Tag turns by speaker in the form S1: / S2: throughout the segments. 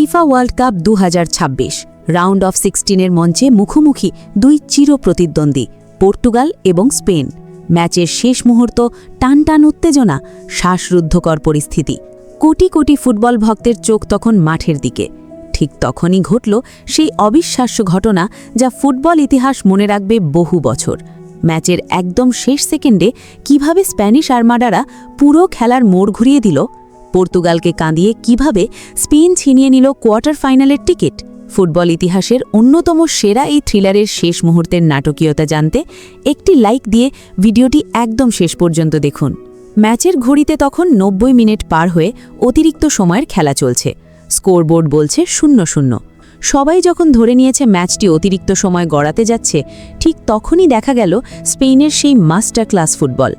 S1: FIFA World Cup ২০২৬ round of 16-এর মঞ্চে মুখোমুখি দুই চিরপ্রতিদ্বন্দ্বী পর্তুগাল এবং স্পেন। ম্যাচের শেষ মুহূর্ত, টানটান উত্তেজনা, শ্বাসরুদ্ধকর পরিস্থিতি। কোটি কোটি ফুটবল ভক্তের চোখ তখন মাঠের দিকে। ঠিক তখনই ঘটল সেই অবিশ্বাস্য ঘটনা যা ফুটবল ইতিহাস মনে রাখবে বহু বছর। ম্যাচের একদম শেষ সেকেন্ডে কিভাবে স্প্যানিশ আর্মাডারা পুরো খেলার মোড় ঘুরিয়ে দিল, পর্তুগালকে কাঁদিয়ে কিভাবে স্পেন ছিনিয়ে নিল কোয়ার্টার ফাইনালের টিকিট। ফুটবল ইতিহাসের অন্যতম সেরা এই থ্রিলারের শেষ মুহূর্তের নাটকীয়তা জানতে একটি লাইক দিয়ে ভিডিওটি একদম শেষ পর্যন্ত দেখুন। ম্যাচের ঘড়িতে তখন 90 মিনিট পার হয়ে অতিরিক্ত সময়ের খেলা চলছে। স্কোরবোর্ড বলছে 0-0। সবাই যখন ধরে নিয়েছে ম্যাচটি অতিরিক্ত সময় গড়াতে যাচ্ছে, ঠিক তখনই দেখা গেল স্পেনের সেই মাস্টার ক্লাস ফুটবল।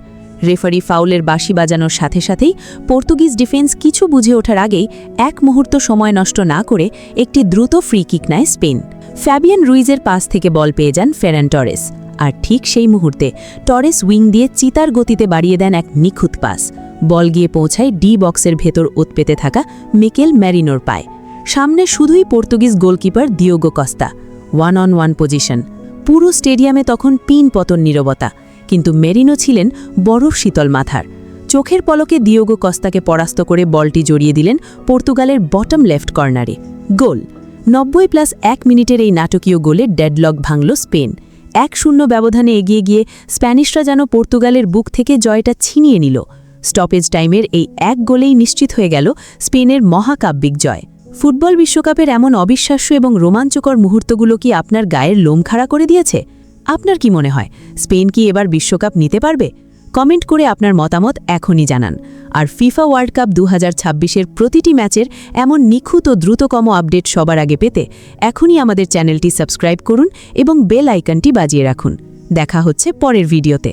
S1: রেফারি ফাউলের বাঁশি বাজানোর সাথে সাথেই পর্তুগিজ ডিফেন্স কিছু বুঝে ওঠার আগেই এক মুহূর্ত সময় নষ্ট না করে একটি দ্রুত ফ্রি কিক নেয় স্পেন। ফ্যাবিয়ান রুইজের পাস থেকে বল পেয়ে যান ফেরান টরেস, আর ঠিক সেই মুহূর্তে টরেস উইং দিয়ে চিতার গতিতে বাড়িয়ে দেন এক নিখুঁত পাস। বল গিয়ে পৌঁছায় ডি বক্সের ভেতর উৎপেতে থাকা মিকেল ম্যারিনোর পায়ে। সামনে শুধুই Portuguese goalkeeper Diogo Costa. 1-on-1 position. পুরো স্টেডিয়ামে তখন পিন পতন নীরবতা, কিন্তু মেরিনো ছিলেন বরফ শীতল মাথার। চোখের পলকে দিওগো কস্তাকে পরাস্ত করে বলটি জড়িয়ে দিলেন পর্তুগালের বটম লেফট কর্নারে। গোল। 90+1 মিনিটের এই নাটকীয় গোলে ডেডলক ভাঙল স্পেন। 1-0 ব্যবধানে এগিয়ে গিয়ে স্প্যানিশরা যেন পর্তুগালের বুক থেকে জয়টা ছিনিয়ে নিল। স্টপেজ টাইমের এই এক গোলেই নিশ্চিত হয়ে গেল স্পেনের মহাকাব্যিক জয়। ফুটবল বিশ্বকাপের এমন অবিশ্বাস্য এবং রোমাঞ্চকর মুহূর্তগুলো কি আপনার গায়ের লোম খাড়া করে দিয়েছে? আপনার কি মনে হয়, স্পেন কি এবার বিশ্বকাপ নিতে পারবে? কমেন্ট করে আপনার মতামত এখনই জানান। আর ফিফা ওয়ার্ল্ড কাপ ২০২৬-এর প্রতিটি ম্যাচের এমন নিখুঁত ও দ্রুততম আপডেট সবার আগে পেতে এখনই আমাদের চ্যানেলটি সাবস্ক্রাইব করুন এবং বেল আইকনটি বাজিয়ে রাখুন। দেখা হচ্ছে পরের ভিডিওতে।